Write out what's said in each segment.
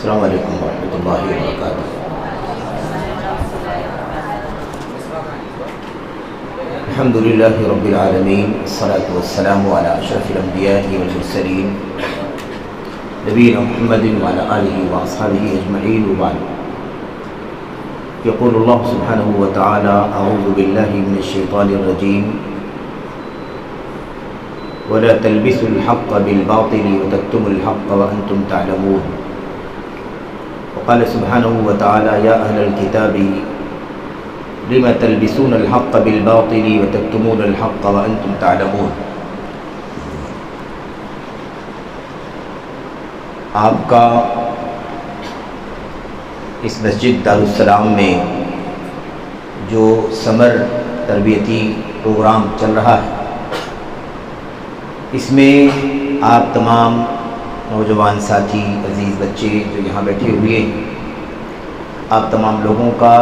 السلام علیکم ورحمۃ اللہ وبرکاتہ۔ الحمد للہ رب العالمین، والصلاة والسلام علی اشرف الانبیاء والمرسلین نبینا محمد وعلی آلہ واصحابہ اجمعین وبعد۔ یقول اللہ سبحانہ وتعالی اعوذ باللہ من الشیطان الرجیم ولا تلبسوا الحق بالباطل وتكتموا الحق وانتم تعلمون۔ وقال سبحانہ وتعالی یا اہل الکتاب لم تلبسون الحق بالباطل وتكتمون الحق وانتم تعلمون۔ آپ کا اس مسجد دارالسلام میں جو سمر تربیتی پروگرام چل رہا ہے، اس میں آپ تمام نوجوان ساتھی، عزیز بچے جو یہاں بیٹھے ہوئے ہیں، آپ تمام لوگوں کا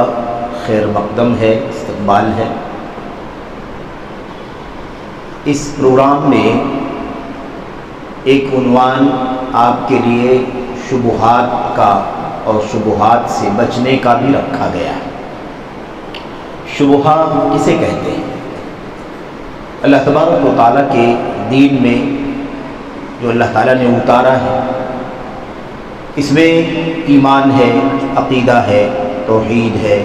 خیر مقدم ہے، استقبال ہے۔ اس پروگرام میں ایک عنوان آپ کے لیے شبہات کا اور شبہات سے بچنے کا بھی رکھا گیا ہے۔ شبہہ کسے کہتے ہیں؟ اللہ تبارک و تعالیٰ کے دین میں جو اللہ تعالیٰ نے اتارا ہے، اس میں ایمان ہے، عقیدہ ہے، توحید ہے،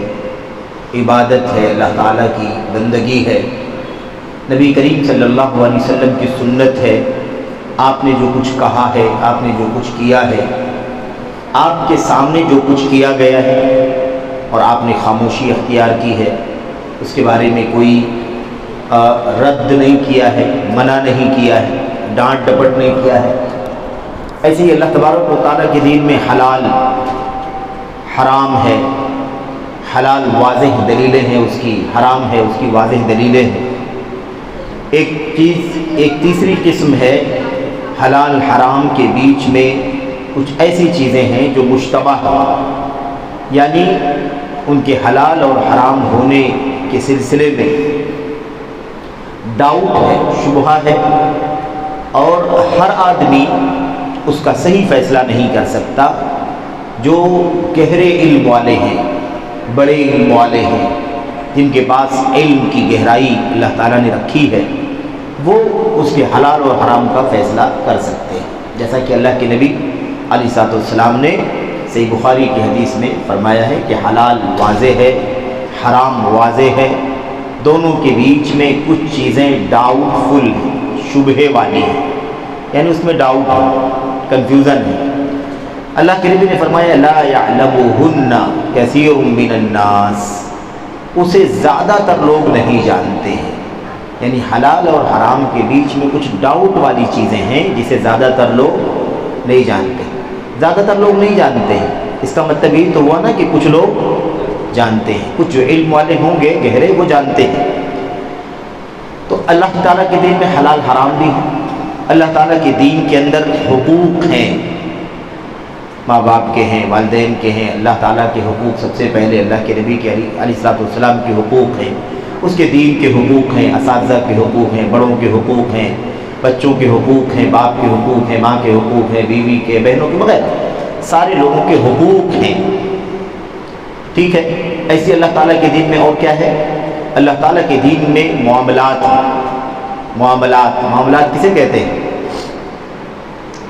عبادت ہے، اللہ تعالیٰ کی بندگی ہے، نبی کریم صلی اللہ علیہ وسلم کی سنت ہے، آپ نے جو کچھ کہا ہے، آپ نے جو کچھ کیا ہے، آپ کے سامنے جو کچھ کیا گیا ہے اور آپ نے خاموشی اختیار کی ہے، اس کے بارے میں کوئی رد نہیں کیا ہے، منع نہیں کیا ہے، ڈانٹ ڈپٹ نہیں کیا ہے۔ ایسے ہی اللہ تبارک و تعالیٰ کے دین میں حلال حرام ہے، حلال واضح دلیلیں ہیں اس کی، حرام ہے اس کی واضح دلیلیں ہیں۔ ایک تیسری قسم ہے حلال حرام کے بیچ میں کچھ ایسی چیزیں ہیں جو مشتبہ ہیں، یعنی ان کے حلال اور حرام ہونے کے سلسلے میں ڈاؤٹ ہے، شبہہ ہے، اور ہر آدمی اس کا صحیح فیصلہ نہیں کر سکتا۔ جو گہرے علم والے ہیں، بڑے علم والے ہیں، جن کے پاس علم کی گہرائی اللہ تعالیٰ نے رکھی ہے، وہ اس کے حلال اور حرام کا فیصلہ کر سکتے ہیں۔ جیسا کہ اللہ کے نبی علیہ السلام نے صحیح بخاری کی حدیث میں فرمایا ہے کہ حلال واضح ہے، حرام واضح ہے، دونوں کے بیچ میں کچھ چیزیں ڈاؤٹ فل ہیں، شبہے والی ہیں، یعنی اس میں ڈاؤٹ ہے، کنفیوژن ہے۔ اللہ کے نبی نے فرمایا لا یعلمہن کثیر من الناس، اسے زیادہ تر لوگ نہیں جانتے ہیں، یعنی حلال اور حرام کے بیچ میں کچھ ڈاؤٹ والی چیزیں ہیں جسے زیادہ تر لوگ نہیں جانتے۔ زیادہ تر لوگ نہیں جانتے ہیں، اس کا مطلب یہ تو ہوا نا کہ کچھ لوگ جانتے ہیں، کچھ جو علم والے ہوں گے گہرے وہ جانتے ہیں۔ تو اللہ تعالیٰ کے دین میں حلال حرام بھی ہے، اللہ تعالیٰ کے دین کے اندر حقوق ہیں، ماں باپ کے ہیں، والدین کے ہیں، اللہ تعالیٰ کے حقوق سب سے پہلے اللہ کے نبی کے علیہ السلام کے حقوق ہیں، اس کے دین کے حقوق ہیں، اساتذہ کے حقوق ہیں، بڑوں کے حقوق ہیں، بچوں کے حقوق ہیں، باپ کے حقوق ہیں، ماں کے حقوق ہیں، بیوی کے، بہنوں کے، وغیرہ سارے لوگوں کے حقوق ہیں۔ ٹھیک ہے، ایسی اللہ تعالیٰ کے دین میں اور کیا ہے؟ اللہ تعالیٰ کے دین میں معاملات ہیں۔ معاملات کسے کہتے ہیں؟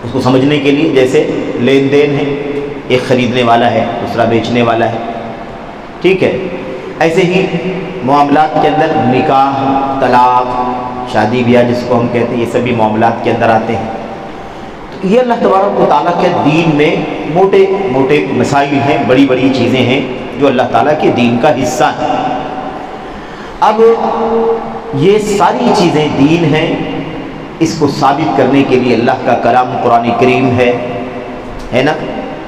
اس کو سمجھنے کے لیے جیسے لین دین ہے، ایک خریدنے والا ہے، دوسرا بیچنے والا ہے، ٹھیک ہے۔ ایسے ہی معاملات کے اندر نکاح، طلاق، شادی بیاہ جس کو ہم کہتے ہیں، یہ سبھی معاملات کے اندر آتے ہیں۔ تو یہ اللہ تبارک و تعالیٰ کے دین میں موٹے موٹے مسائل ہیں، بڑی بڑی چیزیں ہیں جو اللہ تعالیٰ کے دین کا حصہ ہیں۔ اب یہ ساری چیزیں دین ہیں، اس کو ثابت کرنے کے لیے اللہ کا کلام قرآن کریم ہے نا۔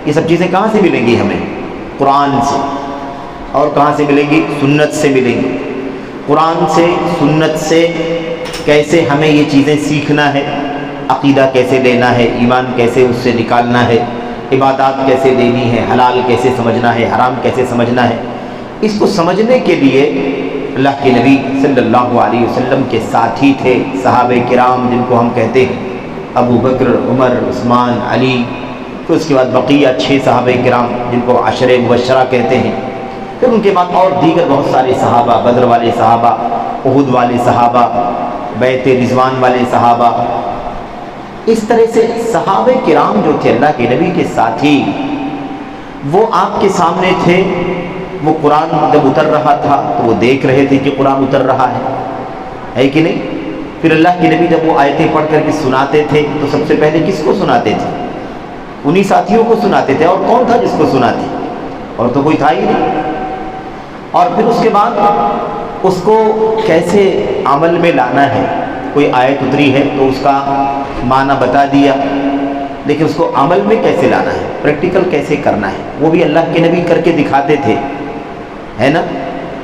یہ سب چیزیں کہاں سے ملیں گی ہمیں؟ قرآن سے۔ اور کہاں سے ملیں گی؟ سنت سے ملیں گی۔ قرآن سے، سنت سے کیسے ہمیں یہ چیزیں سیکھنا ہے، عقیدہ کیسے لینا ہے، ایمان کیسے اس سے نکالنا ہے، عبادات کیسے لینی ہے، حلال کیسے سمجھنا ہے، حرام کیسے سمجھنا ہے، اس کو سمجھنے کے لیے اللہ کے نبی صلی اللہ علیہ وسلم کے ساتھی تھے صحابہ کرام، جن کو ہم کہتے ہیں ابو بکر، عمر، عثمان، علی، پھر اس کے بعد بقیہ 6 صحابہ کرام جن کو عشرہ مبشرہ کہتے ہیں، پھر ان کے بعد اور دیگر بہت سارے صحابہ، بدر والے صحابہ، احد والے صحابہ، بیعت رضوان والے صحابہ. اس طرح سے صحابہ کرام جو تھے اللہ کے نبی کے ساتھی، وہ آپ کے سامنے تھے. وہ قرآن جب اتر رہا تھا تو وہ دیکھ رہے تھے کہ قرآن اتر رہا ہے کہ نہیں. پھر اللہ کے نبی جب وہ آیتیں پڑھ کر کے سناتے تھے تو سب سے پہلے کس کو سناتے تھے؟ انہی ساتھیوں کو سناتے تھے. اور کون تھا جس کو سناتے؟ اور تو کوئی تھا ہی نہیں. اور پھر اس کے بعد اس کو کیسے عمل میں لانا ہے. کوئی آیت اتری ہے تو اس کا معنی بتا دیا، لیکن اس کو عمل میں کیسے لانا ہے، پریکٹیکل کیسے کرنا ہے، وہ بھی اللہ کے نبی کر کے دکھاتے تھے، ہے نا.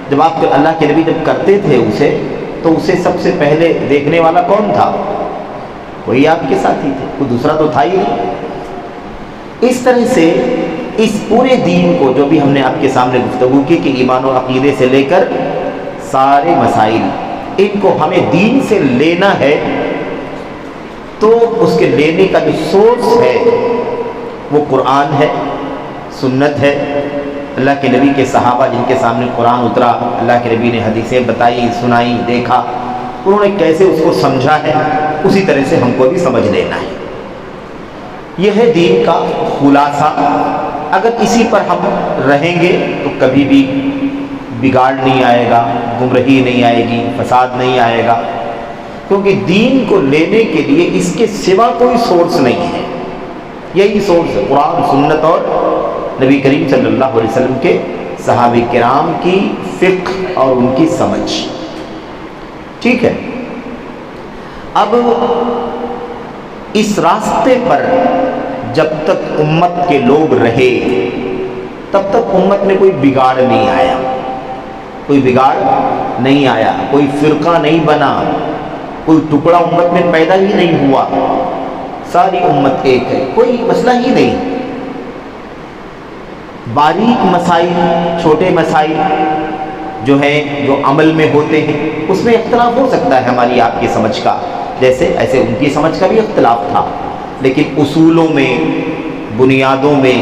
جب آپ اللہ کے نبی جب کرتے تھے اسے، تو اسے سب سے پہلے دیکھنے والا کون تھا؟ وہی آپ کے ساتھی تھے، کوئی دوسرا تو تھا ہی نہیں. اس طرح سے اس پورے دین کو جو بھی ہم نے آپ کے سامنے گفتگو کی کہ ایمان و عقیدے سے لے کر سارے مسائل، ان کو ہمیں دین سے لینا ہے، تو اس کے لینے کا جو سورس ہے وہ قرآن ہے، سنت ہے. اللہ کے نبی کے صحابہ جن کے سامنے قرآن اترا، اللہ کے نبی نے حدیثیں بتائی، سنائی، دیکھا، انہوں نے کیسے اس کو سمجھا ہے، اسی طرح سے ہم کو بھی سمجھ لینا ہے. یہ ہے دین کا خلاصہ. اگر اسی پر ہم رہیں گے تو کبھی بھی بگاڑ نہیں آئے گا، گمراہی نہیں آئے گی، فساد نہیں آئے گا. کیونکہ دین کو لینے کے لیے اس کے سوا کوئی سورس نہیں ہے. یہی سورس ہے قرآن، سنت اور نبی کریم صلی اللہ علیہ وسلم کے صحابہ کرام کی فقہ اور ان کی سمجھ. ٹھیک ہے. اب اس راستے پر جب تک امت کے لوگ رہے تب تک امت میں کوئی بگاڑ نہیں آیا، کوئی بگاڑ نہیں آیا، کوئی فرقہ نہیں بنا، کوئی ٹکڑا امت میں پیدا ہی نہیں ہوا. ساری امت ایک ہے، کوئی مسئلہ ہی نہیں. باریک مسائل، چھوٹے مسائل جو ہیں، جو عمل میں ہوتے ہیں، اس میں اختلاف ہو سکتا ہے ہماری آپ کی سمجھ کا، جیسے ایسے ان کی سمجھ کا بھی اختلاف تھا. لیکن اصولوں میں، بنیادوں میں،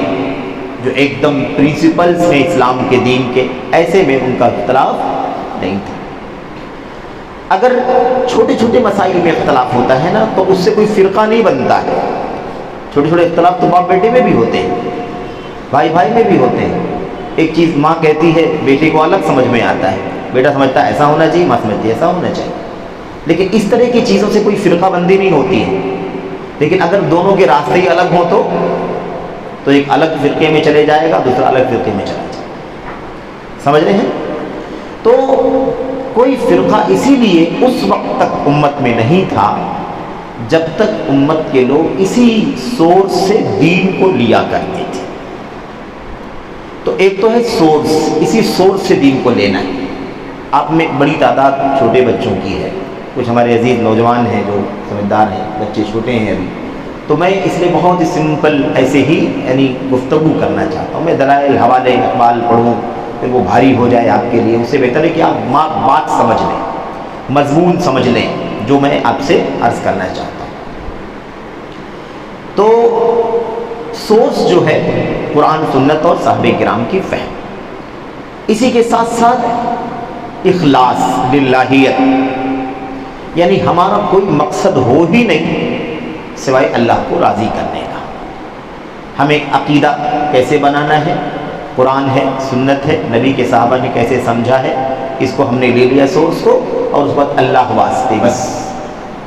جو ایک دم پرنسپلز ہیں اسلام کے دین کے، ایسے میں ان کا اختلاف نہیں تھا. اگر چھوٹے چھوٹے مسائل میں اختلاف ہوتا ہے نا تو اس سے کوئی فرقہ نہیں بنتا ہے. چھوٹے چھوٹے اختلاف تو باپ بیٹے میں بھی ہوتے ہیں، بھائی بھائی میں بھی ہوتے ہیں. ایک چیز ماں کہتی ہے، بیٹے کو الگ سمجھ میں آتا ہے، بیٹا سمجھتا ہے ایسا ہونا چاہیے، ماں سمجھتی ہے ایسا ہونا چاہیے. لیکن اس طرح کی چیزوں سے کوئی فرقہ بندی نہیں ہوتی ہے. لیکن اگر دونوں کے راستے ہی الگ ہوں تو ایک الگ فرقے میں چلے جائے گا، دوسرا الگ فرقے میں چلا جائے گا. سمجھ رہے ہیں؟ تو کوئی فرقہ اسی لیے اس وقت تک امت میں نہیں تھا جب تک امت کے لوگ اسی سورس سے دین کو لیا کرتے تھے. تو ایک تو ہے سورس، اسی سورس سے دین کو لینا ہے. آپ میں بڑی تعداد چھوٹے بچوں کی ہے، کچھ ہمارے عزیز نوجوان ہیں جو سمجھدار ہیں، بچے چھوٹے ہیں ابھی. تو میں اس لیے بہت ہی سمپل ایسے ہی گفتگو کرنا چاہتا ہوں. میں دلائل، حوالے، اقبال پڑھوں پھر وہ بھاری ہو جائے آپ کے لیے. اس سے بہتر ہے کہ آپ بات سمجھ لیں، مضمون سمجھ لیں جو میں آپ سے عرض کرنا چاہتا ہوں. تو سورس جو ہے قرآن، سنت اور صحابہ کرام کی فہم. اسی کے ساتھ ساتھ اخلاص، للہیت، یعنی ہمارا کوئی مقصد ہو ہی نہیں سوائے اللہ کو راضی کرنے کا. ہمیں عقیدہ کیسے بنانا ہے، قرآن ہے، سنت ہے، نبی کے صحابہ نے کیسے سمجھا ہے، اس کو ہم نے لے لیا سورس کو، اور اس بعد اللہ واسطے بس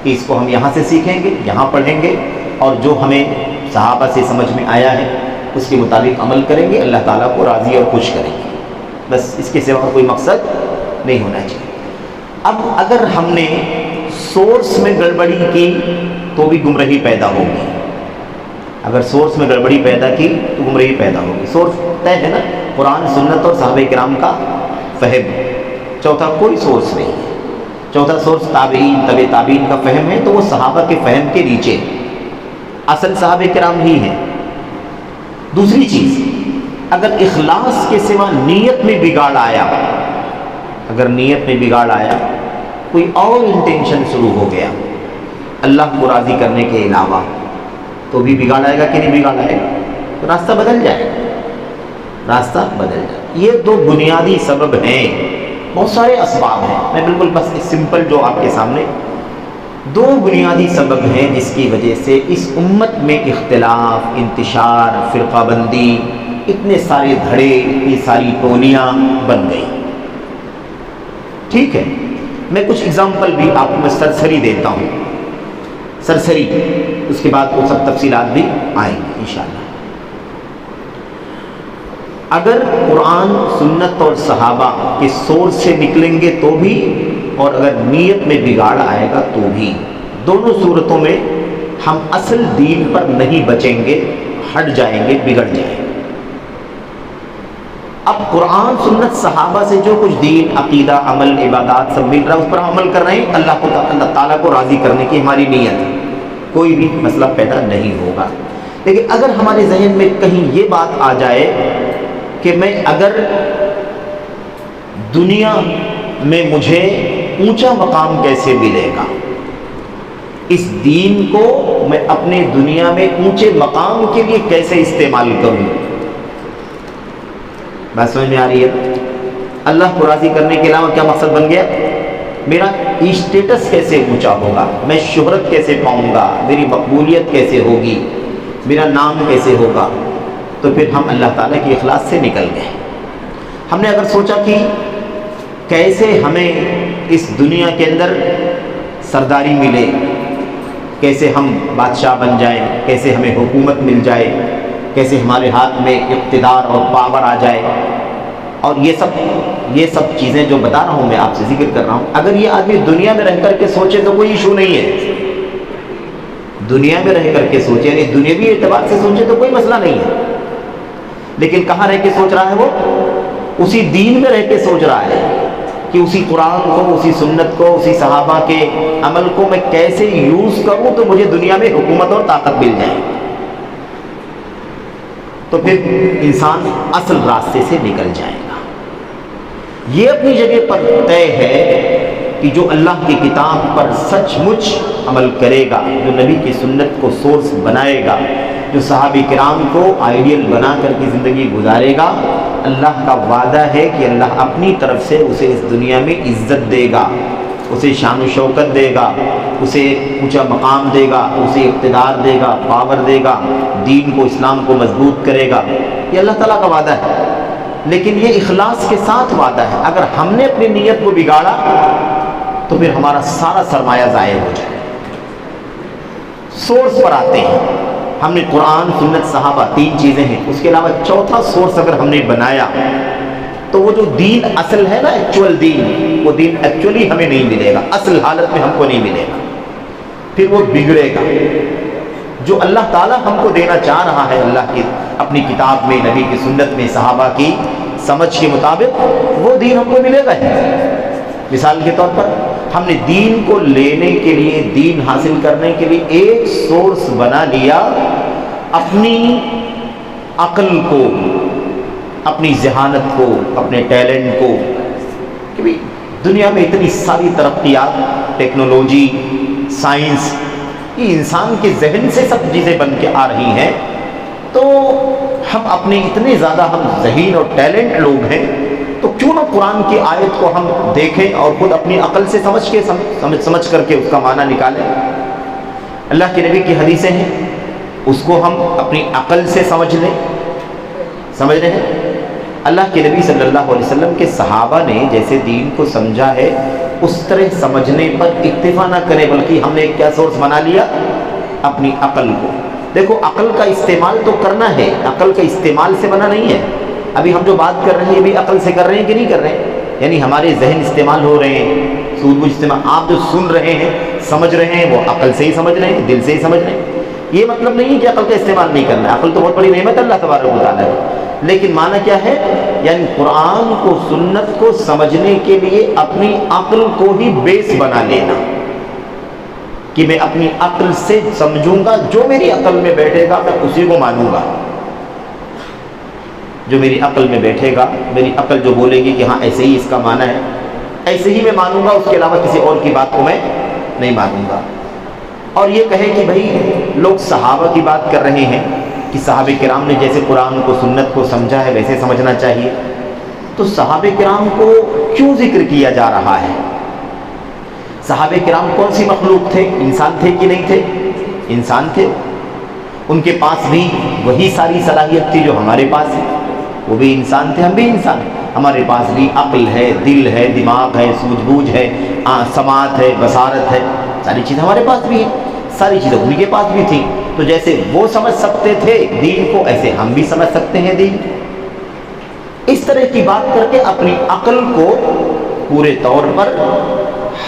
کہ اس کو ہم یہاں سے سیکھیں گے، یہاں پڑھیں گے، اور جو ہمیں صحابہ سے سمجھ میں آیا ہے اس کے مطابق عمل کریں گے، اللہ تعالیٰ کو راضی اور خوش کریں گے. بس اس کے سوا کوئی مقصد نہیں ہونا چاہیے. اب اگر ہم نے سورس میں گڑبڑی کی تو بھی گمراہی پیدا ہوگی. اگر سورس میں گڑبڑی پیدا کی تو گمراہی پیدا ہوگی. سورس طے ہے نا، قرآن، سنت اور صحابہ کرام کا فہم. چوتھا کوئی سورس نہیں ہے. چوتھا سورس تابعین، طبع تابعین کا فہم ہے، تو وہ صحابہ کے فہم کے نیچے اصل صحابہ کرام ہی ہیں. دوسری چیز، اگر اخلاص کے سوا نیت میں بگاڑ آیا، اگر نیت میں بگاڑ آیا، کوئی اور انٹینشن شروع ہو گیا اللہ کو راضی کرنے کے علاوہ، تو بھی بگاڑ آئے گا کہ نہیں بگاڑ آئے گا؟ راستہ بدل جائے، راستہ بدل جائے۔ یہ دو بنیادی سبب ہیں، بہت سارے اسباب ہیں، میں بالکل بس سمپل جو آپ کے سامنے دو بنیادی سبب ہیں جس کی وجہ سے اس امت میں اختلاف، انتشار، فرقہ بندی، اتنے سارے دھڑے، اتنی ساری ٹولیاں بن گئی۔ ٹھیک ہے، میں کچھ اگزامپل بھی آپ کو میں سرسری دیتا ہوں، سرسری، اس کے بعد وہ سب تفصیلات بھی آئیں گی انشاءاللہ۔ اگر قرآن، سنت اور صحابہ کے سورس سے نکلیں گے تو بھی، اور اگر نیت میں بگاڑ آئے گا تو بھی، دونوں صورتوں میں ہم اصل دین پر نہیں بچیں گے، ہٹ جائیں گے، بگڑ جائیں گے۔ اب قرآن، سنت، صحابہ سے جو کچھ دین، عقیدہ، عمل، عبادات سب مل رہا ہے، اس پر ہم عمل کر رہے ہیں، اللہ تعالیٰ کو راضی کرنے کی ہماری نیت ہے، کوئی بھی مسئلہ پیدا نہیں ہوگا۔ لیکن اگر ہمارے ذہن میں کہیں یہ بات آ جائے کہ میں اگر دنیا میں مجھے اونچا مقام کیسے ملے گا، اس دین کو میں اپنے دنیا میں اونچے مقام کے لیے کیسے استعمال کروں، بات سمجھ میں آ رہی ہے؟ اللہ کو راضی کرنے کے علاوہ کیا مقصد بن گیا؟ میرا اسٹیٹس کیسے اونچا ہوگا، میں شہرت کیسے پاؤں گا، میری مقبولیت کیسے ہوگی، میرا نام کیسے ہوگا، تو پھر ہم اللہ تعالیٰ کی اخلاص سے نکل گئے۔ ہم نے اگر سوچا کہ کیسے ہمیں اس دنیا کے اندر سرداری ملے، کیسے ہم بادشاہ بن جائیں، کیسے ہمیں حکومت مل جائے، کیسے ہمارے ہاتھ میں اقتدار اور پاور آ جائے، اور یہ سب چیزیں جو بتا رہا ہوں میں آپ سے ذکر کر رہا ہوں، اگر یہ آدمی دنیا میں رہ کر کے سوچے تو کوئی ایشو نہیں ہے، دنیا میں رہ کر کے سوچے، یعنی دنیاوی اعتبار سے سوچے تو کوئی مسئلہ نہیں ہے، لیکن کہاں رہ کے سوچ رہا ہے؟ وہ اسی دین میں رہ کے سوچ رہا ہے کہ اسی قرآن کو، اسی سنت کو، اسی صحابہ کے عمل کو میں کیسے یوز کروں تو مجھے دنیا میں حکومت اور طاقت مل جائے، تو پھر انسان اصل راستے سے نکل جائے گا۔ یہ اپنی جگہ پر طے ہے کہ جو اللہ کی کتاب پر سچ مچ عمل کرے گا، جو نبی کی سنت کو سورس بنائے گا، جو صحابہ کرام کو آئیڈیل بنا کر کی زندگی گزارے گا، اللہ کا وعدہ ہے کہ اللہ اپنی طرف سے اسے اس دنیا میں عزت دے گا، اسے شان و شوکت دے گا، اسے اونچا مقام دے گا، اسے اقتدار دے گا، پاور دے گا، دین کو، اسلام کو مضبوط کرے گا۔ یہ اللہ تعالیٰ کا وعدہ ہے، لیکن یہ اخلاص کے ساتھ وعدہ ہے۔ اگر ہم نے اپنی نیت کو بگاڑا تو پھر ہمارا سارا سرمایہ ضائع ہو جائے۔ سورس پر آتے ہیں، ہم نے قرآن، سنت، صحابہ، تین چیزیں ہیں، اس کے علاوہ چوتھا سورس اگر ہم نے بنایا تو وہ جو دین اصل ہے نا، ایکچوئل دین، وہ دین ایکچولی ہمیں نہیں ملے گا، اصل حالت میں ہم کو نہیں ملے گا، پھر وہ بگڑے گا۔ جو اللہ تعالیٰ ہم کو دینا چاہ رہا ہے اللہ کی اپنی کتاب میں، نبی کی سنت میں، صحابہ کی سمجھ کے مطابق، وہ دین ہم کو ملے گا ہی۔ مثال کے طور پر ہم نے دین کو لینے کے لیے، دین حاصل کرنے کے لیے ایک سورس بنا لیا، اپنی عقل کو، اپنی ذہانت کو، اپنے ٹیلنٹ کو، کہ بھی دنیا میں اتنی ساری ترقیات، ٹیکنالوجی، سائنس، یہ انسان کے ذہن سے سب چیزیں بن کے آ رہی ہیں، تو ہم اپنے اتنے زیادہ ہم ذہین اور ٹیلنٹ لوگ ہیں، تو کیوں نہ قرآن کی آیت کو ہم دیکھیں اور خود اپنی عقل سے سمجھ کر کے اس کا معنی نکالیں۔ اللہ کے نبی کی حدیثیں ہیں، اس کو ہم اپنی عقل سے سمجھ لیں، سمجھ رہے ہیں؟ اللہ کے نبی صلی اللہ علیہ وسلم کے صحابہ نے جیسے دین کو سمجھا ہے، اس طرح سمجھنے پر اکتفا نہ کریں، بلکہ ہم نے کیا سورس بنا لیا؟ اپنی عقل کو۔ دیکھو، عقل کا استعمال تو کرنا ہے، عقل کا استعمال سے بنا نہیں ہے۔ ابھی ہم جو بات کر رہے ہیں یہ بھی عقل سے کر رہے ہیں کہ نہیں کر رہے ہیں؟ یعنی ہمارے ذہن استعمال ہو رہے ہیں، سود بوجھ استعمال، آپ جو سن رہے ہیں، سمجھ رہے ہیں، وہ عقل سے ہی سمجھ رہے ہیں، دل سے ہی سمجھ رہے ہیں۔ یہ مطلب نہیں ہے کہ عقل کا استعمال نہیں کرنا ہے، عقل تو بہت بڑی نعمت اللہ تبارک و تعالیٰ ہے، لیکن معنی کیا ہے؟ یعنی قرآن کو، سنت کو سمجھنے کے لیے اپنی عقل کو ہی بیس بنا لینا، کہ میں اپنی عقل سے سمجھوں گا، جو میری عقل میں بیٹھے گا میں اسی کو مانوں گا، جو میری عقل میں بیٹھے گا، میری عقل جو بولے گی کہ ہاں ایسے ہی اس کا معنی ہے، ایسے ہی میں مانوں گا، اس کے علاوہ کسی اور کی بات کو میں نہیں مانوں گا۔ اور یہ کہے کہ بھائی لوگ صحابہ کی بات کر رہے ہیں کہ صحابہ کرام نے جیسے قرآن کو سنت کو سمجھا ہے ویسے سمجھنا چاہیے، تو صحابہ کرام کو کیوں ذکر کیا جا رہا ہے؟ صحابہ کرام کون سی مخلوق تھے؟ انسان تھے کہ نہیں تھے؟ انسان تھے۔ ان کے پاس بھی وہی ساری صلاحیت تھی جو ہمارے پاس ہے، وہ بھی انسان تھے، ہم بھی انسان ہیں، ہمارے پاس بھی عقل ہے، دل ہے، دماغ ہے، سوجھ بوجھ ہے، سماعت ہے، بصارت ہے، ساری چیزیں ہمارے پاس بھی ہیں، ساری چیزیں ان کے پاس بھی تھیں۔ تو جیسے وہ سمجھ سکتے تھے دین کو، ایسے ہم بھی سمجھ سکتے ہیں دین۔ اس طرح کی بات کر کے اپنی عقل کو پورے طور پر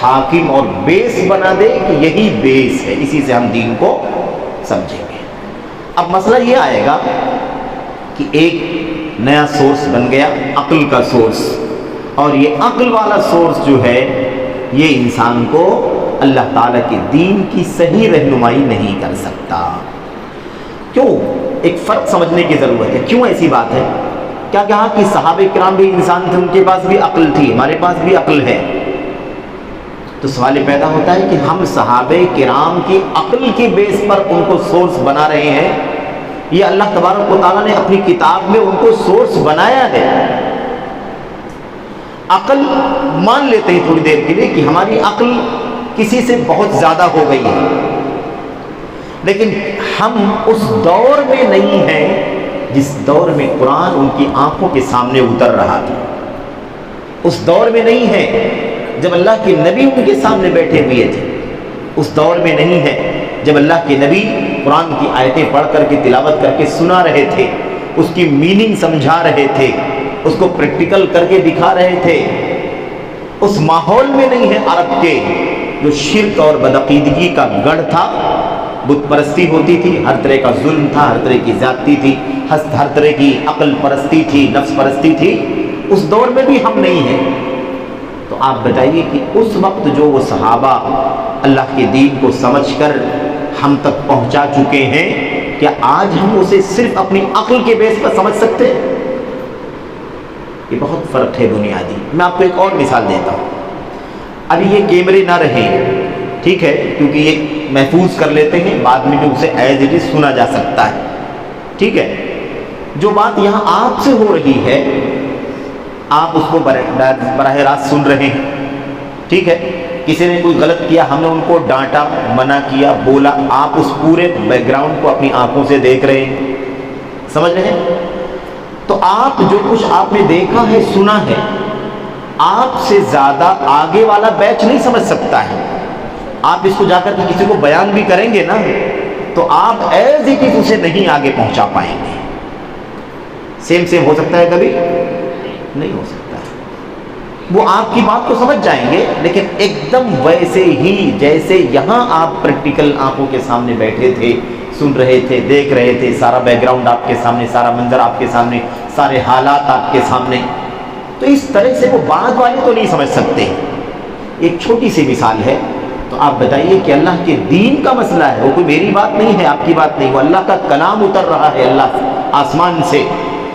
حاکم اور بیس بنا دے کہ یہی بیس ہے، اسی سے ہم دین کو سمجھیں گے۔ اب مسئلہ یہ آئے گا کہ ایک نیا سورس بن گیا، عقل کا سورس، اور یہ عقل والا سورس جو ہے یہ انسان کو اللہ تعالیٰ کے دین کی صحیح رہنمائی نہیں کر سکتا۔ کیوں؟ ایک فرق سمجھنے کی ضرورت ہے۔ کیوں ایسی بات ہے؟ کیا کہا کہ صحابہ کرام بھی انسان تھے، ان کے پاس بھی عقل تھی، ہمارے پاس بھی عقل ہے۔ تو سوال پیدا ہوتا ہے کہ ہم صحابہ کرام کی عقل کی بیس پر ان کو سورس بنا رہے ہیں، یہ اللہ تبارک و تعالیٰ نے اپنی کتاب میں ان کو سورس بنایا ہے۔ عقل مان لیتے ہیں تھوڑی دیر کے لیے کہ ہماری عقل کسی سے بہت زیادہ ہو گئی ہے، لیکن ہم اس دور میں نہیں ہیں جس دور میں قرآن ان کی آنکھوں کے سامنے اتر رہا تھا۔ اس دور میں نہیں ہے جب اللہ کے نبی ان کے سامنے بیٹھے ہوئے تھے، اس دور میں نہیں ہے جب اللہ کے نبی قرآن کی آیتیں پڑھ کر کے تلاوت کر کے سنا رہے تھے، اس کی میننگ سمجھا رہے تھے، اس کو پریکٹیکل کر کے دکھا رہے تھے۔ اس ماحول میں نہیں ہے عرب کے جو شرک اور بدعقیدگی کا گڑھ تھا، بت پرستی ہوتی تھی، ہر طرح کا ظلم تھا، ہر طرح کی زیادتی تھی، ہر طرح کی عقل پرستی تھی، نفس پرستی تھی۔ اس دور میں بھی ہم نہیں ہیں۔ تو آپ بتائیے کہ اس وقت جو وہ صحابہ اللہ کے دین کو سمجھ کر ہم تک پہنچا چکے ہیں، کیا آج ہم اسے صرف اپنی عقل کے بیس پر سمجھ سکتے ہیں؟ یہ بہت فرق ہے بنیادی۔ میں آپ کو ایک اور مثال دیتا ہوں۔ ابھی یہ کیمرے نہ رہے، ٹھیک ہے، کیونکہ یہ محفوظ کر لیتے ہیں، بعد میں بھی اسے ایز اٹ از سنا جا سکتا ہے، ٹھیک ہے۔ جو بات یہاں آپ سے ہو رہی ہے، آپ اس کو براہ راست سن رہے ہیں، ٹھیک ہے۔ کسی نے کوئی غلط کیا، ہم نے ان کو ڈانٹا، منع کیا، بولا، آپ اس پورے بیک گراؤنڈ کو اپنی آنکھوں سے دیکھ رہے ہیں، سمجھ رہے ہیں؟ تو آپ جو کچھ آپ نے دیکھا ہے، سنا ہے، آپ سے زیادہ آگے والا بیچ نہیں سمجھ سکتا ہے۔ آپ اس کو جا کر کے کسی کو بیان بھی کریں گے نا، تو آپ ایز اٹ از اسے نہیں آگے پہنچا پائیں گے۔ سیم ہو سکتا ہے؟ کبھی نہیں ہو سکتا ہے۔ وہ آپ کی بات کو سمجھ جائیں گے، لیکن ایک دم ویسے ہی جیسے یہاں آپ پریکٹیکل آنکھوں کے سامنے بیٹھے تھے، سن رہے تھے، دیکھ رہے تھے، سارا بیک گراؤنڈ آپ کے سامنے، سارا منظر آپ کے سامنے، سارے حالات آپ کے سامنے، تو اس طرح سے وہ بعد والے تو نہیں سمجھ سکتے۔ ایک چھوٹی سی مثال ہے، تو آپ بتائیے کہ اللہ کے دین کا مسئلہ ہے، وہ کوئی میری بات نہیں ہے، آپ کی بات نہیں، وہ اللہ کا کلام اتر رہا ہے اللہ آسمان سے،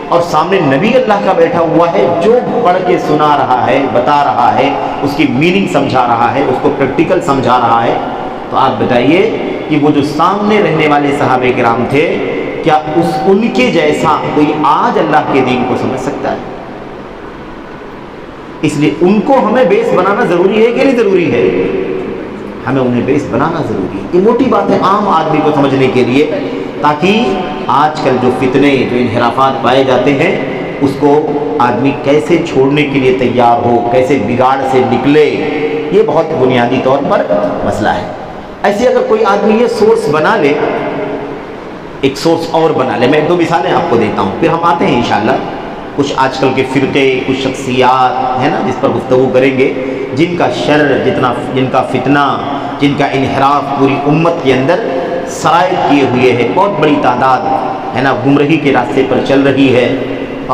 اور سامنے نبی اللہ کا بیٹھا ہوا ہے جو پڑھ کے سنا رہا ہے، بتا رہا ہے، اس کی میننگ سمجھا رہا ہے، اس کو پریکٹیکل سمجھا رہا ہے۔ تو آپ بتائیے کہ وہ جو سامنے رہنے والے صحابہ کرام تھے، کیا ان کے جیسا کوئی آج اللہ کے دین کو سمجھ سکتا ہے؟ اس لیے ان کو ہمیں بیس بنانا ضروری ہے کہ نہیں ضروری ہے؟ ہمیں انہیں بیس بنانا ضروری ہے۔ یہ موٹی بات ہے عام آدمی کو سمجھنے کے لیے، تاکہ آج کل جو فتنے، جو انحرافات پائے جاتے ہیں، اس کو آدمی کیسے چھوڑنے کے لیے تیار ہو، کیسے بگاڑ سے نکلے، یہ بہت بنیادی طور پر مسئلہ ہے۔ ایسے اگر کوئی آدمی یہ سورس بنا لے، ایک سورس اور بنا لے، میں ایک دو مثالیں آپ کو دیتا ہوں، پھر ہم آتے ہیں انشاءاللہ کچھ آج کل کے فرقے، کچھ شخصیات ہیں نا جس پر گفتگو کریں گے، جن کا شر، جن کا فتنہ، جن کا انحراف پوری امت کے اندر سرائے کیے ہوئے ہے، بہت بڑی تعداد ہے نا گمراہی کے راستے پر چل رہی ہے،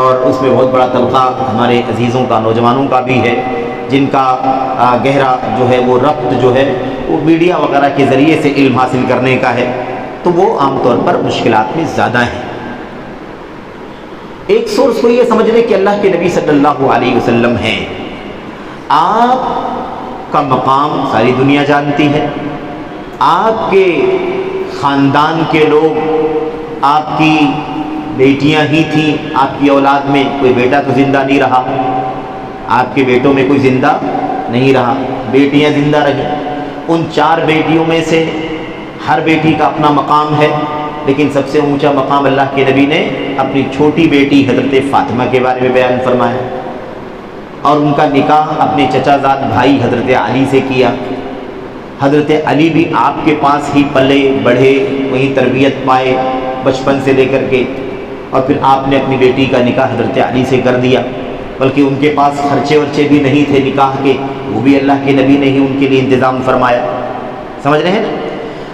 اور اس میں بہت بڑا طبقہ ہمارے عزیزوں کا، نوجوانوں کا بھی ہے، جن کا گہرا جو ہے وہ ربط جو ہے وہ میڈیا وغیرہ کے ذریعے سے علم حاصل کرنے کا ہے، تو وہ عام طور پر مشکلات میں زیادہ ہیں۔ ایک سورس کو یہ سمجھ لیں کہ اللہ کے نبی صلی اللہ علیہ وسلم ہیں، آپ کا مقام ساری دنیا جانتی ہے، آپ کے خاندان کے لوگ آپ کی بیٹیاں ہی تھیں، آپ کی اولاد میں کوئی بیٹا تو زندہ نہیں رہا، آپ کے بیٹوں میں کوئی زندہ نہیں رہا، بیٹیاں زندہ رہیں۔ ان 4 بیٹیوں میں سے ہر بیٹی کا اپنا مقام ہے، لیکن سب سے اونچا مقام اللہ کے نبی نے اپنی چھوٹی بیٹی حضرت فاطمہ کے بارے میں بیان فرمایا، اور ان کا نکاح اپنے چچا زاد بھائی حضرت علی سے کیا۔ حضرت علی بھی آپ کے پاس ہی پلے بڑھے، وہیں تربیت پائے بچپن سے لے کر کے، اور پھر آپ نے اپنی بیٹی کا نکاح حضرت علی سے کر دیا، بلکہ ان کے پاس خرچے ورچے بھی نہیں تھے نکاح کے، وہ بھی اللہ کے نبی نے ہی ان کے لیے انتظام فرمایا۔ سمجھ رہے ہیں نا؟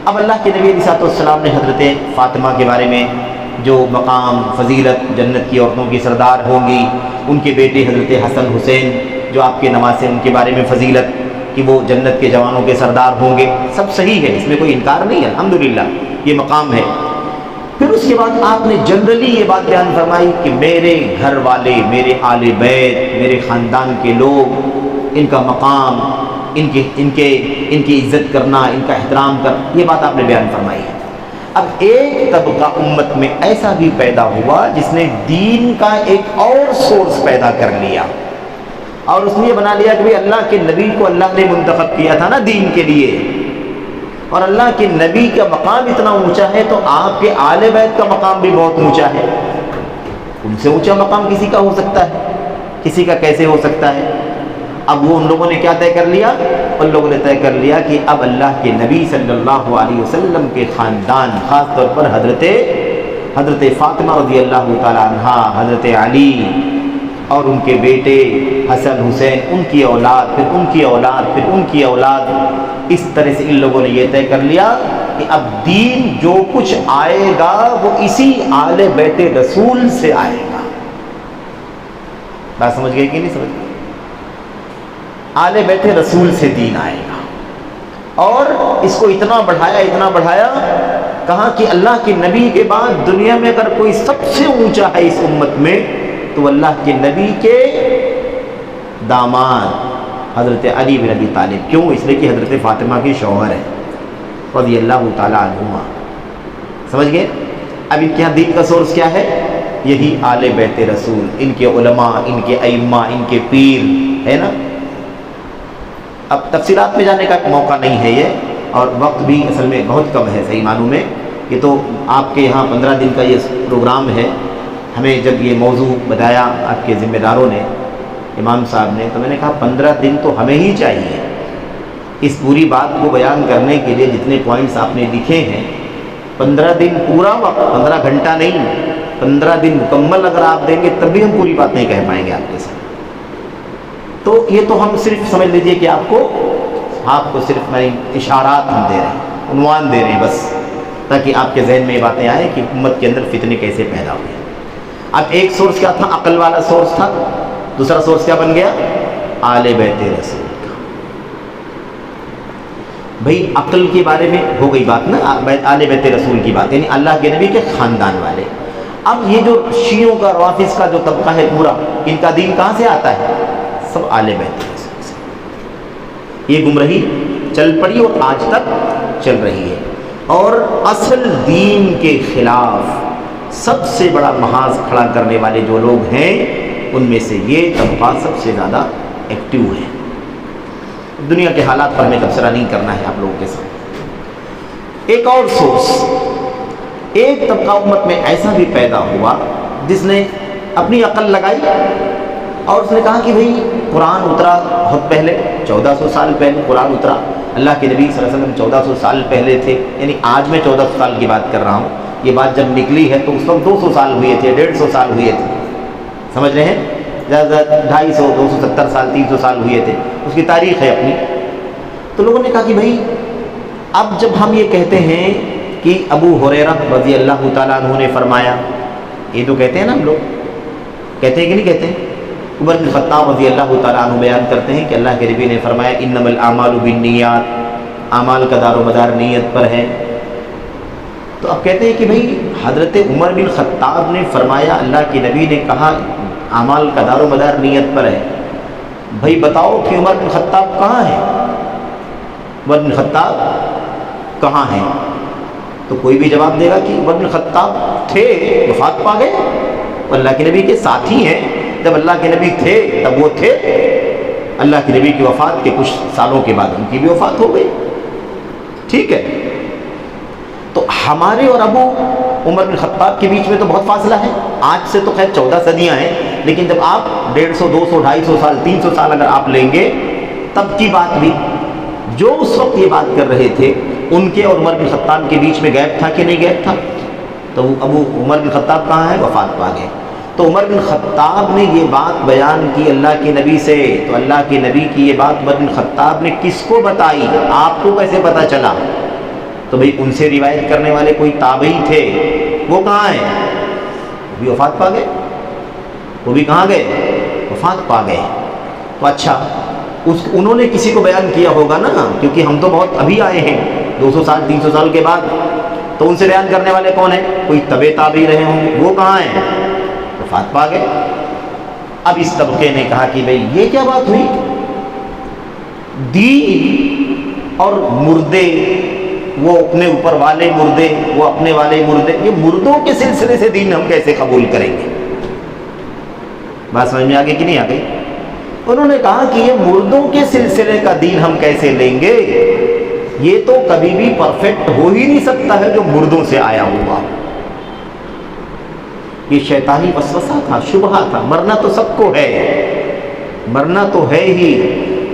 اب اللہ کے نبی علیہ السلام نے حضرت فاطمہ کے بارے میں جو مقام فضیلت، جنت کی عورتوں کی سردار ہوں گی، ان کے بیٹے حضرت حسن حسین جو آپ کے نواسے، ان کے بارے میں فضیلت کہ وہ جنت کے جوانوں کے سردار ہوں گے، سب صحیح ہے، اس میں کوئی انکار نہیں ہے، الحمدللہ یہ مقام ہے۔ پھر اس کے بعد آپ نے جنرلی یہ بات بیان فرمائی کہ میرے گھر والے، میرے آل بیت، میرے خاندان کے لوگ، ان کا مقام، ان کی عزت کرنا، ان کا احترام کرنا، یہ بات آپ نے بیان فرمائی ہے۔ اب ایک طبقہ امت میں ایسا بھی پیدا ہوا جس نے دین کا ایک اور سورس پیدا کر لیا، اور اس نے یہ بنا لیا کہ بھئی اللہ کے نبی کو اللہ نے منتخب کیا تھا نا دین کے لیے، اور اللہ کے نبی کا مقام اتنا اونچا ہے تو آپ کے آل بیت کا مقام بھی بہت اونچا ہے۔ ان سے اونچا مقام کسی کا ہو سکتا ہے؟ کسی کا کیسے ہو سکتا ہے؟ اب وہ ان لوگوں نے کیا طے کر لیا؟ ان لوگوں نے طے کر لیا کہ اب اللہ کے نبی صلی اللہ علیہ وسلم کے خاندان، خاص طور پر حضرت فاطمہ رضی اللہ تعالی عنہا، حضرت علی اور ان کے بیٹے حسن حسین، ان کی اولاد، پھر ان کی اولاد، پھر ان کی اولاد، اس طرح سے ان لوگوں نے یہ طے کر لیا کہ اب دین جو کچھ آئے گا وہ اسی آل بیت رسول سے آئے گا۔ بات سمجھ گئے کہ نہیں سمجھ گئے؟ آل بیت رسول سے دین آئے گا، اور اس کو اتنا بڑھایا، کہا کہ اللہ کے نبی کے بعد دنیا میں اگر کوئی سب سے اونچا ہے اس امت میں تو اللہ کے نبی کے داماد حضرت علی بن ابی طالب۔ کیوں؟ اس لیے کہ حضرت فاطمہ کی شوہر ہے رضی اللہ تعالیٰ عنہما۔ سمجھ گئے؟ اب ان کے یہاں دین کا سورس کیا ہے؟ یہی آل بیت رسول، ان کے علماء، ان کے ائمہ، ان کے پیر، ہے نا؟ اب تفصیلات میں جانے کا موقع نہیں ہے یہ، اور وقت بھی اصل میں بہت کم ہے صحیح معنوں میں۔ یہ تو آپ کے یہاں 15 دن کا یہ پروگرام ہے، ہمیں جب یہ موضوع بتایا آپ کے ذمہ داروں نے، امام صاحب نے، تو میں نے کہا 15 دن تو ہمیں ہی چاہیے اس پوری بات کو بیان کرنے کے لیے، جتنے پوائنٹس آپ نے لکھے ہیں۔ 15 دن پورا وقت، 15 گھنٹہ نہیں، 15 دن مکمل اگر آپ دیں گے تب بھی ہم پوری بات نہیں کہہ پائیں گے آپ کے ساتھ۔ تو یہ تو ہم صرف سمجھ لیجئے کہ آپ کو صرف اشارات ہم دے رہے ہیں، عنوان دے رہے ہیں بس، تاکہ آپ کے ذہن میں یہ باتیں آئیں کہ امت کے اندر فتنے کیسے پیدا ہوئے۔ اب ایک سورس کیا تھا؟ عقل والا سورس تھا۔ دوسرا سورس کیا بن گیا؟ آل بیت رسول کا۔ بھئی عقل کے بارے میں ہو گئی بات نا، آل بیت رسول کی بات، یعنی اللہ کے نبی کے خاندان والے۔ اب یہ جو شیعوں کا، روافض کا جو طبقہ ہے پورا، ان کا دین کہاں سے آتا ہے؟ سب آل بیت رسول سے۔ یہ گمراہی چل پڑی اور آج تک چل رہی ہے، اور اصل دین کے خلاف سب سے بڑا محاذ کھڑا کرنے والے جو لوگ ہیں، ان میں سے یہ طبقہ سب سے زیادہ ایکٹیو ہے۔ دنیا کے حالات پر ہمیں تبصرہ نہیں کرنا ہے آپ لوگوں کے ساتھ۔ ایک اور سورس، ایک طبقہ امت میں ایسا بھی پیدا ہوا جس نے اپنی عقل لگائی اور اس نے کہا کہ بھئی قرآن اترا بہت پہلے، 1400 سال پہلے قرآن اترا، اللہ کے نبی صلی اللہ علیہ وسلم 1400 سال پہلے تھے، یعنی آج میں 1400 سال کی بات کر رہا ہوں، یہ بات جب نکلی ہے تو اس وقت 200 سال ہوئے تھے، 150 سال ہوئے تھے، سمجھ رہے ہیں؟ زیادہ 250 270 سال 300 سال ہوئے تھے، اس کی تاریخ ہے اپنی۔ تو لوگوں نے کہا کہ بھئی اب جب ہم یہ کہتے ہیں کہ ابو ہریرہ رضی اللہ تعالیٰ عنہ نے فرمایا، یہ تو کہتے ہیں نا ہم لوگ، کہتے ہیں کہ نہیں کہتے ہیں؟ عمر بن خطاب رضی اللہ تعالیٰ عنہ بیان کرتے ہیں کہ اللہ کے نبی نے فرمایا انما الاعمال بالنیات، اعمال کا دار و مدار نیت پر ہے۔ تو اب کہتے ہیں کہ بھئی حضرت عمر بن خطاب نے فرمایا، اللہ کے نبی نے کہا اعمال کا دار و مدار نیت پر ہے، بھئی بتاؤ کہ عمر بن خطاب کہاں ہے؟ عمر بن خطاب کہاں ہیں؟ تو کوئی بھی جواب دے گا کہ عمر بن خطاب تھے، وفات پا گئے، اللہ کے نبی کے ساتھی ہیں، جب اللہ کے نبی تھے تب وہ تھے، اللہ کے نبی کی وفات کے کچھ سالوں کے بعد ان کی بھی وفات ہو گئی، ٹھیک ہے۔ تو ہمارے اور ابو عمر بن خطاب کے بیچ میں تو بہت فاصلہ ہے، آج سے تو خیر 14 صدیاں ہیں، لیکن جب آپ 150 200 250 سال 300 سال اگر آپ لیں گے تب کی بات بھی، جو اس وقت یہ بات کر رہے تھے ان کے اور عمر بن خطاب کے بیچ میں گیپ تھا کہ نہیں گیپ تھا؟ تو ابو عمر بن خطاب کہاں ہے؟ وفات پا گئے۔ تو عمر بن خطاب نے یہ بات بیان کی اللہ کے نبی سے، تو اللہ کے نبی کی یہ بات عمر بن خطاب نے کس کو بتائی؟ آپ کو کیسے پتہ چلا؟ تو بھئی ان سے روایت کرنے والے کوئی تابعی تھے، وہ کہاں ہیں؟ وہ بھی وفات پا گئے، وہ بھی کہاں گئے؟ وفات پا گئے۔ تو اچھا انہوں نے کسی کو بیان کیا ہوگا نا، کیونکہ ہم تو بہت ابھی آئے ہیں 200 سال 300 سال کے بعد، تو ان سے بیان کرنے والے کون ہیں؟ کوئی تبع تابعی رہے ہوں گے، وہ کہاں ہیں؟ وفات پا گئے۔ اب اس طبقے نے کہا کہ بھئی یہ کیا بات ہوئی؟ دین اور مردے، وہ اپنے اوپر والے مردے، وہ اپنے والے مردے، یہ مردوں کے سلسلے سے دین ہم کیسے قبول کریں گے؟ بات سمجھ میں آ گئی کہ نہیں آ گئی؟ انہوں نے کہا کہ یہ مردوں کے سلسلے کا دین ہم کیسے لیں گے؟ یہ تو کبھی بھی پرفیکٹ ہو ہی نہیں سکتا ہے جو مردوں سے آیا ہوا۔ یہ شیطانی وسوسہ تھا، شبہہ تھا۔ مرنا تو سب کو ہے، مرنا تو ہے ہی،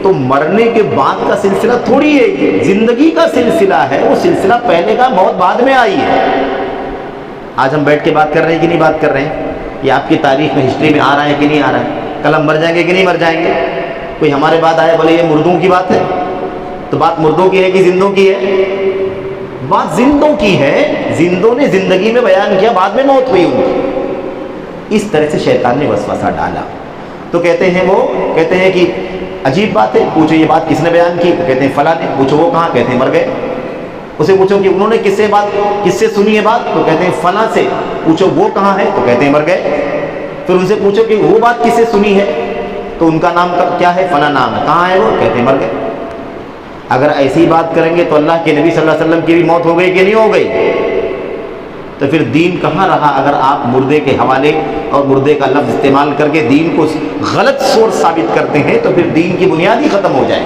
تو مرنے کے بعد کا سلسلہ تھوڑی ہے، زندگی کا سلسلہ ہے، وہ سلسلہ پہلے کا موت بعد میں آئی ہے۔ آج ہم بیٹھ کے بات کر رہے ہیں کہ نہیں بات کر رہے ہیں؟ یہ آپ کی تاریخ میں ہسٹری میں آ رہا ہے کہ نہیں آ رہا ہے؟ کل ہم مر جائیں گے کہ نہیں مر جائیں گے؟ کوئی ہمارے بعد آئے بولے یہ مردوں کی بات ہے، تو بات مردوں کی ہے کہ زندوں کی ہے؟ بات زندوں کی ہے، زندوں نے زندگی میں بیان کیا، بعد میں موت ہوئی ان کی۔ اس طرح سے شیطان نے وسوسہ ڈالا۔ تو کہتے ہیں کہ عجیب بات ہے، پوچھو یہ بات کس نے بیان کی؟ تو کہتے ہیں فلاں نے۔ پوچھو وہ کہاں؟ کہتے ہیں مر گئے۔ اسے پوچھو کہ انہوں نے کس سے سنی ہے بات؟ تو کہتے ہیں فلاں سے۔ پوچھو وہ کہاں ہے؟ تو کہتے ہیں مر گئے۔ پھر ان سے پوچھو کہ وہ بات کس سے سنی ہے؟ تو ان کا نام کیا ہے؟ فلاں نام ہے۔ کہاں ہے وہ؟ کہتے ہیں مر گئے۔ اگر ایسی بات کریں گے تو اللہ کے نبی صلی اللہ علیہ وسلم کی بھی موت ہو گئی کہ نہیں ہو گئی؟ تو پھر دین کہاں رہا اگر آپ مردے کے حوالے اور مردے کا لفظ استعمال کر کے دین کو غلط سورس ثابت کرتے ہیں تو پھر دین کی بنیاد ہی ختم ہو جائے۔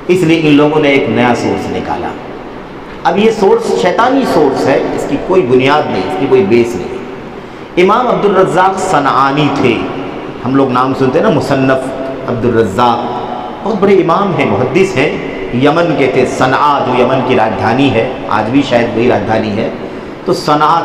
اس لیے ان لوگوں نے ایک نیا سورس نکالا۔ اب یہ سورس شیطانی سورس ہے، اس کی کوئی بنیاد نہیں، اس کی کوئی بیس نہیں۔ امام عبد الرزاق صنعانی تھے، ہم لوگ نام سنتے ہیں نا مصنف عبد الرزاق، بہت بڑے امام ہیں، محدث ہیں، یمن کے تھے۔ صنعا جو یمن کی راجدھانی ہے، آج بھی شاید وہی راجدھانی ہے، تو صنعا